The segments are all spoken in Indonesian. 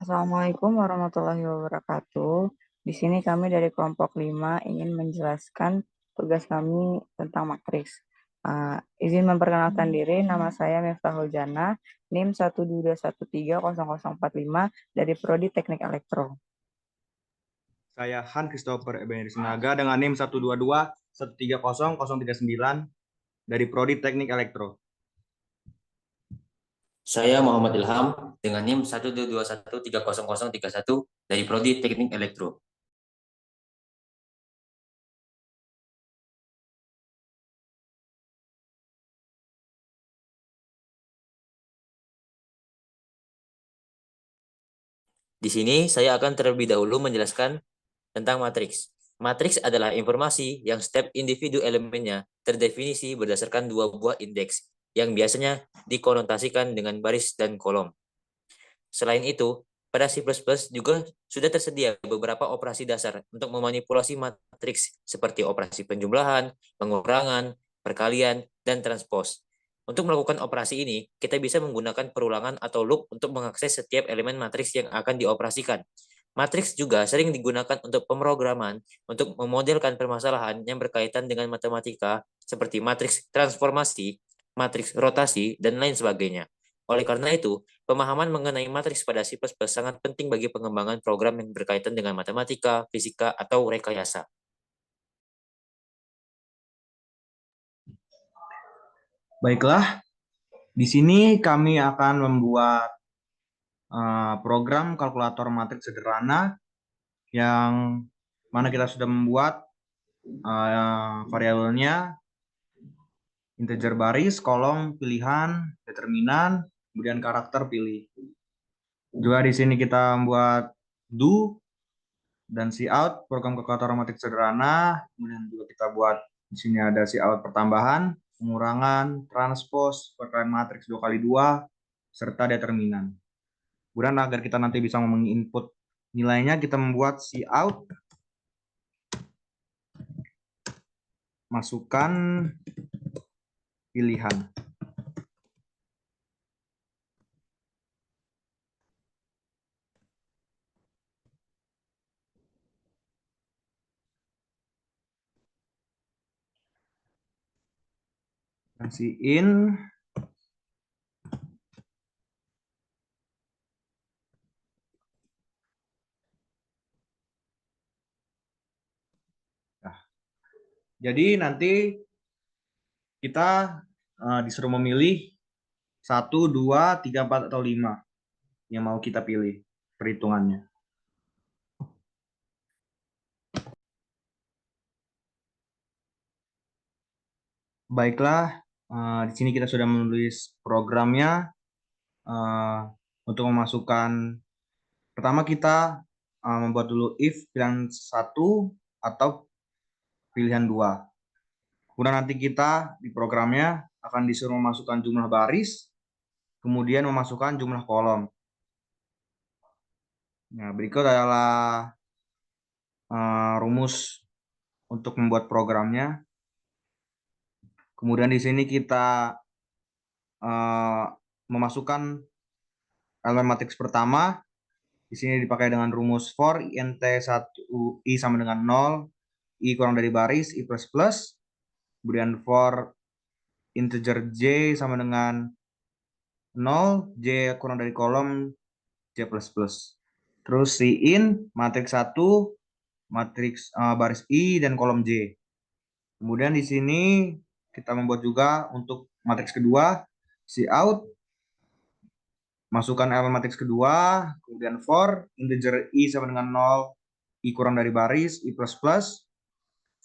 Assalamualaikum warahmatullahi wabarakatuh. Di sini kami dari kelompok 5 ingin menjelaskan tugas kami tentang matriks. Izin memperkenalkan diri, nama saya Miftahul Jana, NIM 122130045 dari Prodi Teknik Elektro. Saya Han Christopher Ebenezer Sinaga dengan NIM 122130039 dari Prodi Teknik Elektro. Saya Muhammad Ilham dengan NIM 122130031 dari Prodi Teknik Elektro. Di sini saya akan terlebih dahulu menjelaskan tentang matriks. Matriks adalah informasi yang setiap individu elemennya terdefinisi berdasarkan dua buah indeks yang biasanya dikonotasikan dengan baris dan kolom. Selain itu, pada C++ juga sudah tersedia beberapa operasi dasar untuk memanipulasi matriks seperti operasi penjumlahan, pengurangan, perkalian, dan transpos. Untuk melakukan operasi ini, kita bisa menggunakan perulangan atau loop untuk mengakses setiap elemen matriks yang akan dioperasikan. Matriks juga sering digunakan untuk pemrograman untuk memodelkan permasalahan yang berkaitan dengan matematika seperti matriks transformasi, matriks rotasi, dan lain sebagainya. Oleh karena itu, pemahaman mengenai matriks pada C++ sangat penting bagi pengembangan program yang berkaitan dengan matematika, fisika, atau rekayasa. Baiklah, di sini kami akan membuat program kalkulator matriks sederhana yang mana kita sudah membuat variabelnya integer baris, kolom, pilihan, determinan, kemudian karakter pilih. Juga di sini kita membuat do dan cout program kalkulator matriks sederhana. Kemudian juga kita buat di sini ada cout pertambahan, pengurangan, transpos, perkalian matriks 2x2, serta determinan. Kemudian agar kita nanti bisa menginput nilainya, kita membuat cout masukkan pilihan. Kasihin jadi nanti kita disuruh memilih 1, 2, 3, 4, atau 5 yang mau kita pilih perhitungannya. Baiklah, di sini kita sudah menulis programnya. Untuk memasukkan, pertama kita membuat dulu if pilihan 1 atau pilihan 2. Kemudian nanti kita di programnya akan disuruh memasukkan jumlah baris, kemudian memasukkan jumlah kolom. Nah, berikut adalah rumus untuk membuat programnya. Kemudian di sini kita memasukkan elemen matriks pertama. Di sini dipakai dengan rumus for int 1 i sama dengan 0, i kurang dari baris, i plus plus. Kemudian for integer j sama dengan 0, j kurang dari kolom, j plus plus. Terus in matriks 1, matriks baris i dan kolom j. Kemudian di sini kita membuat juga untuk matriks kedua, cout, masukkan elemen matriks kedua, kemudian for integer i sama dengan 0, i kurang dari baris, i plus plus,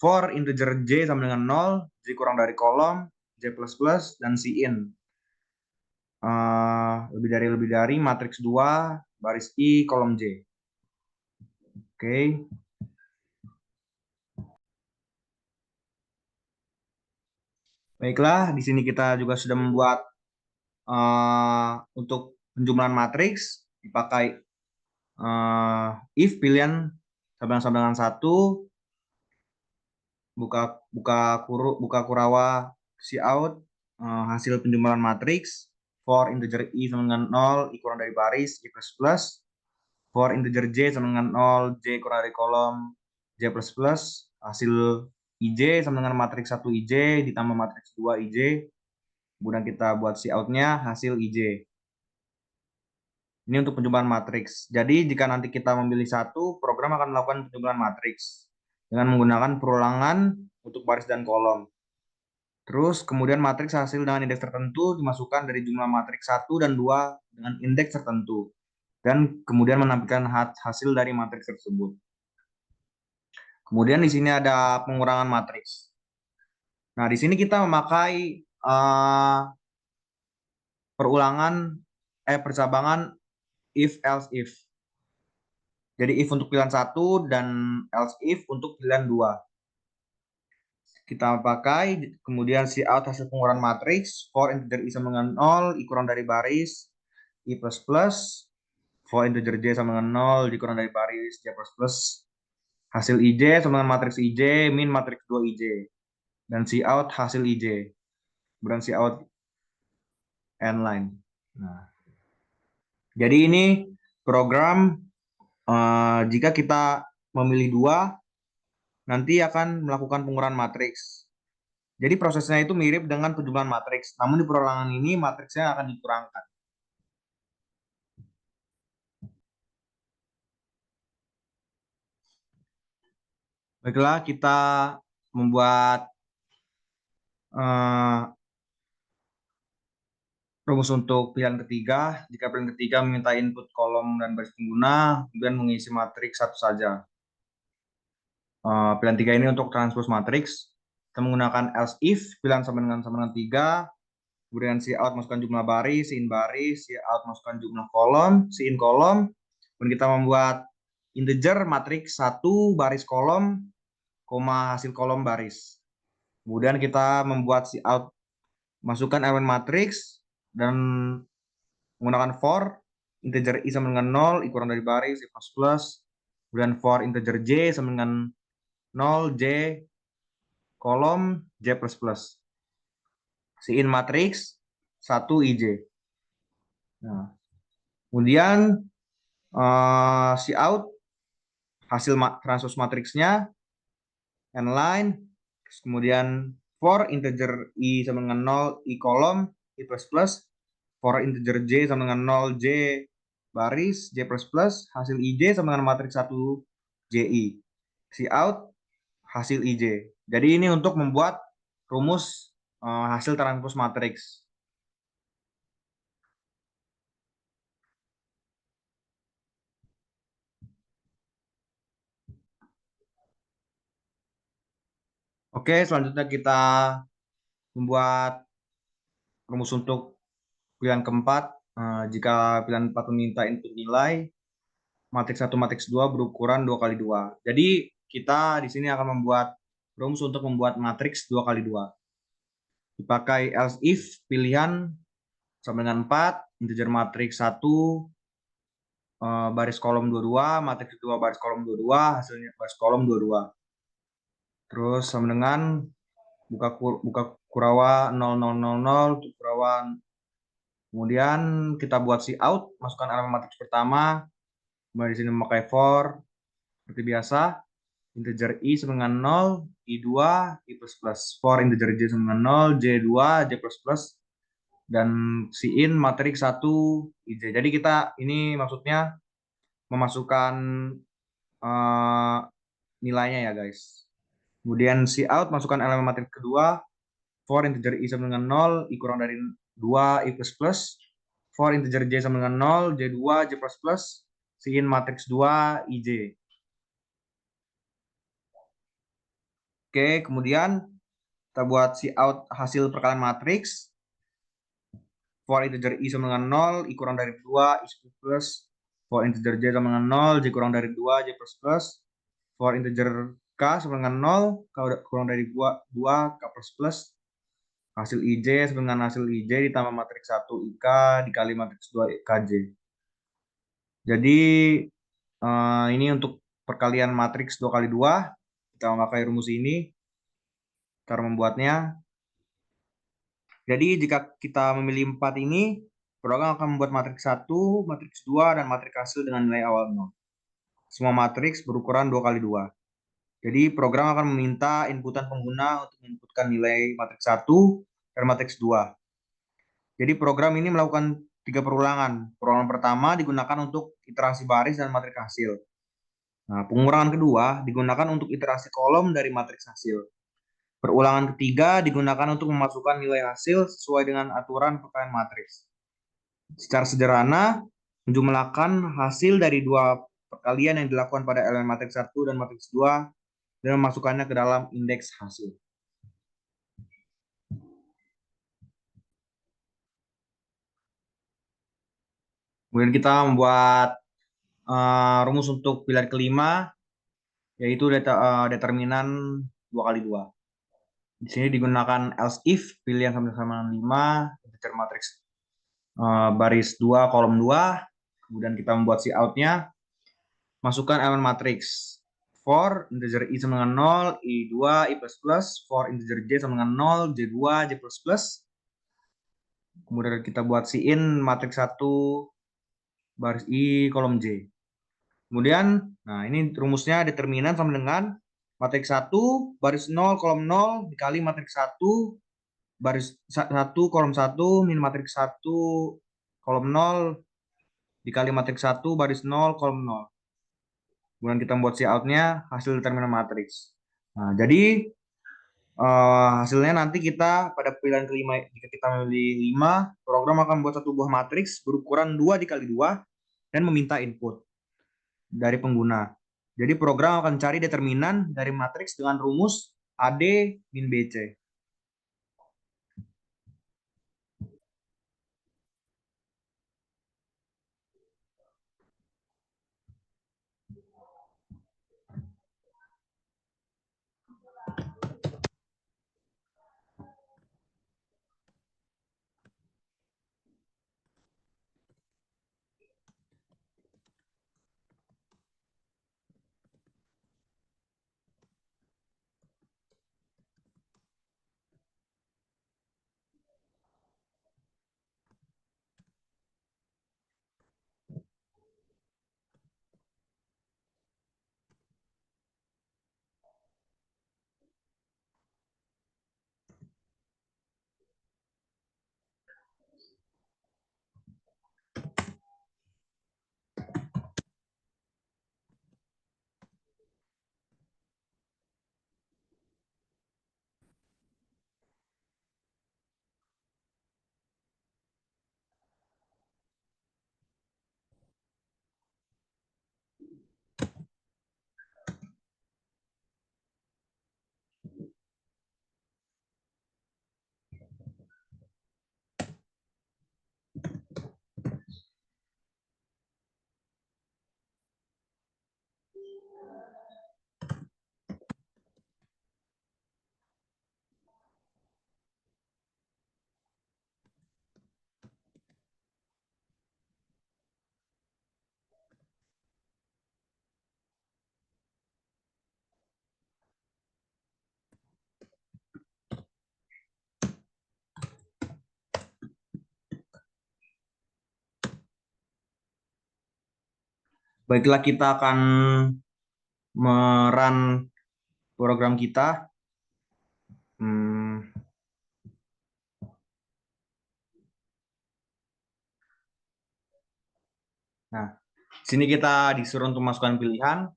for integer j sama dengan 0, j kurang dari kolom, j plus plus, dan in. Lebih dari matriks 2, baris i, kolom j. Oke. Baiklah, di sini kita juga sudah membuat untuk penjumlahan matriks dipakai if pilihan sama dengan 1, buka kurawa cout hasil penjumlahan matriks for integer i sama dengan 0, i kurang dari baris, i plus plus. for integer J sama dengan 0, J kurang dari kolom J++, hasil IJ sama dengan matriks 1 IJ ditambah matriks 2 IJ. Kemudian kita buat si outnya hasil IJ. Ini untuk penjumlahan matriks. Jadi jika nanti kita memilih satu, program akan melakukan penjumlahan matriks dengan menggunakan perulangan untuk baris dan kolom. Terus kemudian matriks hasil dengan indeks tertentu dimasukkan dari jumlah matriks 1 dan 2 dengan indeks tertentu. Dan kemudian menampilkan hasil dari matriks tersebut. Kemudian di sini ada pengurangan matriks. Nah, di sini kita memakai percabangan if else if. Jadi if untuk pilihan 1 dan else if untuk pilihan 2. Kita pakai kemudian si out hasil pengurangan matriks for integer i sama dengan 0, i kurang dari baris i plus plus, for integer j sama dengan 0, dikurang dari baris j plus plus, hasil ij sama dengan matriks ij min matriks 2 ij, dan si out hasil ij, kemudian si out n line. Nah, jadi ini program jika kita memilih 2 nanti akan melakukan pengurangan matriks. Jadi prosesnya itu mirip dengan penjumlahan matriks, namun di perorangan ini matriksnya akan dikurangkan. Baiklah, kita membuat rumus untuk pilihan ketiga. Jika pilihan ketiga meminta input kolom dan baris pengguna, kemudian mengisi matriks satu saja. Pilihan 3 ini untuk transpose matriks. Kita menggunakan else if, pilihan sama dengan 3. Kemudian si out masukkan jumlah baris, si in baris, si out masukkan jumlah kolom, si in kolom. Kemudian kita membuat integer matriks 1 baris kolom, koma hasil kolom baris. Kemudian kita membuat si out masukkan elemen matriks dan menggunakan for integer i sama dengan 0, i kurang dari baris, i plus plus. Kemudian for integer j sama dengan 0, j kolom j plus plus. Si in matriks 1 ij. Nah, kemudian si out hasil transpose matriksnya n line, kemudian for integer i sama dengan 0, i kolom i plus plus, for integer j sama dengan 0, j baris j plus plus, hasil ij sama dengan matriks 1 ji. Si out hasil ij. Jadi ini untuk membuat rumus hasil transpose matriks. Oke, selanjutnya kita membuat rumus untuk pilihan keempat. Jika pilihan 4 meminta input nilai, matriks 1, matriks 2 berukuran 2 kali 2. Jadi kita di sini akan membuat rumus untuk membuat matriks 2 kali 2. Dipakai else if, pilihan sama dengan 4, integer matriks 1, baris kolom 22, matriks 2 baris kolom 22, hasilnya baris kolom 22. Terus sama dengan buka kurawa 0000 untuk kurawa. Kemudian kita buat si out, masukkan elemen matriks pertama. Kemudian di sini memakai for seperti biasa. Integer i sama dengan 0, i2, i plus plus. For integer j sama dengan 0, j2, j plus plus. Dan si in matriks 1 ij. Jadi kita ini maksudnya memasukkan nilainya ya guys. Kemudian si out masukkan elemen matriks kedua. For integer i sama dengan 0, i kurang dari 2, i plus plus. For integer j sama dengan 0, j2, j plus plus. Si in matriks 2, ij. Oke, kemudian kita buat si out hasil perkalian matriks. For integer i sama dengan 0, i kurang dari 2, i plus plus. For integer j sama dengan 0, j kurang dari 2, j plus plus. For integer k sama dengan 0, k kurang dari 2, k plus plus. Hasil ij sama dengan hasil ij ditambah matriks 1 ik dikali matriks 2 kj. Jadi ini untuk perkalian matriks 2 kali 2. Kita memakai rumus ini. Cara membuatnya. Jadi jika kita memilih 4 ini, Program akan membuat matriks 1, matriks 2, dan matriks hasil dengan nilai awal 0. Semua matriks berukuran 2 kali 2. Jadi program akan meminta inputan pengguna untuk menginputkan nilai matriks 1 dan matriks 2. Jadi program ini melakukan 3 perulangan. Perulangan pertama digunakan untuk iterasi baris dan matriks hasil. Nah, pengurangan kedua digunakan untuk iterasi kolom dari matriks hasil. Perulangan ketiga digunakan untuk memasukkan nilai hasil sesuai dengan aturan perkalian matriks. Secara sederhana, menjumlahkan hasil dari dua perkalian yang dilakukan pada elemen matriks 1 dan matriks 2 dan memasukkannya ke dalam indeks hasil. Kemudian kita membuat rumus untuk pilihan kelima, yaitu determinan 2 kali 2. Di sini digunakan else if, pilihan sama-sama 5, integer matriks baris 2, kolom 2. Kemudian kita membuat cout-nya. Masukkan elemen matriks. For integer i sama dengan 0, i2, i++. For integer j sama dengan 0, j2, j++. Kemudian kita buat in matriks 1, baris i, kolom j. Kemudian, nah ini rumusnya determinan sama dengan matriks 1, baris 0, kolom 0, dikali matriks 1, baris 1, kolom 1, min matriks 1, kolom 0, dikali matriks 1, baris 0, kolom 0. Kemudian kita membuat cout-nya hasil determinan matriks. Nah, jadi hasilnya nanti kita pada pilihan kelima, jika kita memilih 5, program akan membuat satu buah matriks berukuran 2 dikali 2 dan meminta input dari pengguna. Jadi program akan cari determinan dari matriks dengan rumus AD min BC. Baiklah, kita akan merun program kita. Nah, sini kita disuruh untuk masukkan pilihan.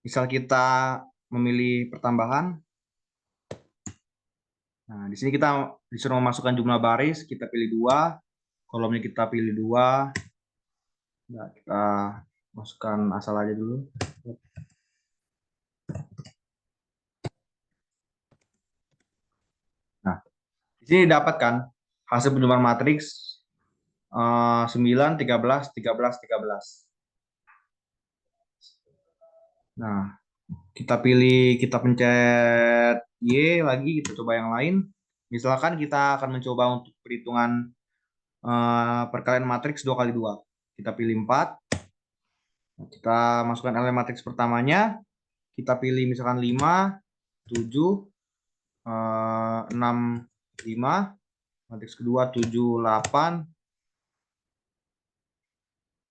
Misal kita memilih pertambahan. Nah, di sini kita disuruh memasukkan jumlah baris, kita pilih 2, kolomnya kita pilih 2. Nah, kita masukkan asal aja dulu. Nah, di sini dapatkan hasil penjumlahan matriks 9, 13, 13, 13. Nah, kita pencet Y lagi, kita coba yang lain. Misalkan kita akan mencoba untuk perhitungan perkalian matriks 2 kali 2. Kita pilih 4. Kita masukkan elemen matriks pertamanya. Kita pilih misalkan 5, 7, 6, 5. Matriks kedua 7, 8.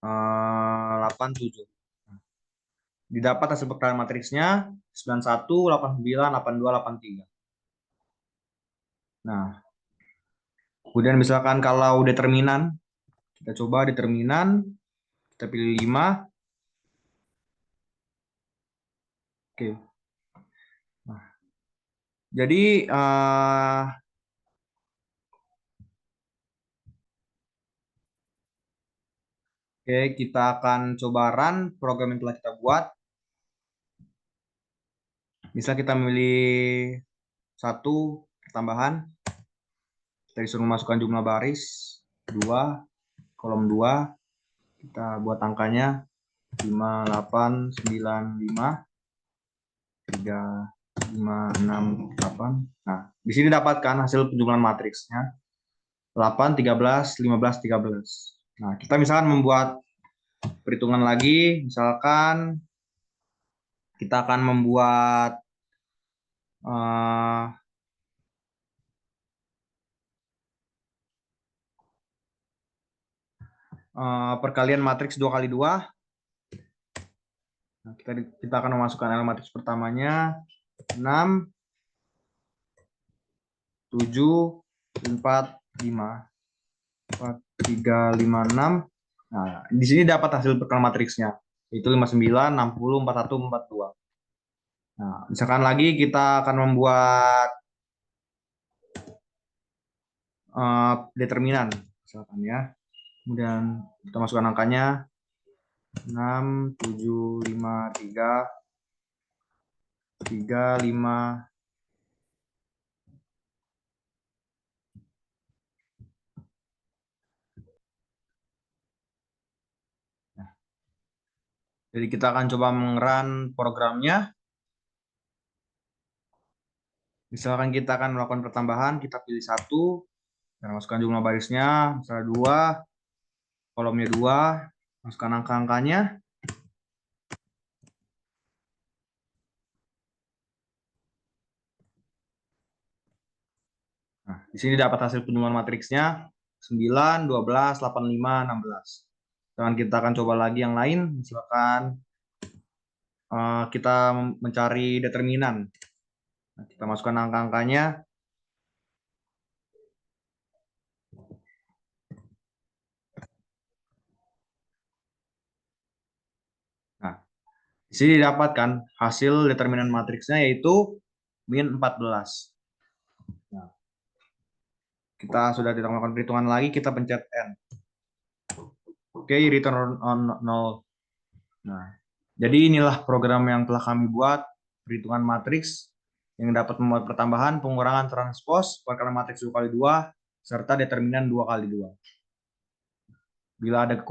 87. Didapat hasil perkalian matriksnya 91, 89, 82, 83. Nah, kemudian misalkan kalau determinan, kita coba determinan, kita pilih 5. Oke. Nah, jadi oke, kita akan coba run program yang telah kita buat. Misal kita memilih satu pertambahan, kita disuruh masukkan jumlah baris 2, kolom 2, kita buat angkanya 5, 8, 9, 5, 3, 5, 6, 8. Nah, di sini dapatkan hasil penjumlahan matriksnya 8, 13, 15, 13. Nah, kita misalkan membuat perhitungan lagi, misalkan kita akan membuat perkalian matriks 2 kali 2. Nah, kita akan memasukkan elemen matriks pertamanya 6, 7, 4, 5. 4, 3, 5, 6. Nah, di sini dapat hasil perkalian matriksnya, yaitu 59, 60, 41, 42. Nah, misalkan lagi kita akan membuat determinan, misalkan ya. Kemudian kita masukkan angkanya 6, 7, 5, 3, 3, 5. Nah, jadi kita akan coba mengerun programnya. Misalkan kita akan melakukan pertambahan, kita pilih 1, dan masukkan jumlah barisnya, misalnya 2, kolomnya 2, masukkan angka-angkanya. Nah, di sini dapat hasil penjumlahan matriksnya 9, 12, 85, 16. Dan kita akan coba lagi yang lain, misalkan kita mencari determinan. Nah, kita masukkan angka-angkanya. Nah, di sini didapatkan hasil determinan matriksnya yaitu min 14. Nah, kita sudah tidak melakukan perhitungan lagi, kita pencet N. Oke, return on 0. Nah, jadi inilah program yang telah kami buat, perhitungan matriks yang dapat membuat pertambahan, pengurangan, transpose, perkalian matriks 2 kali 2, serta determinan 2 kali 2. Bila ada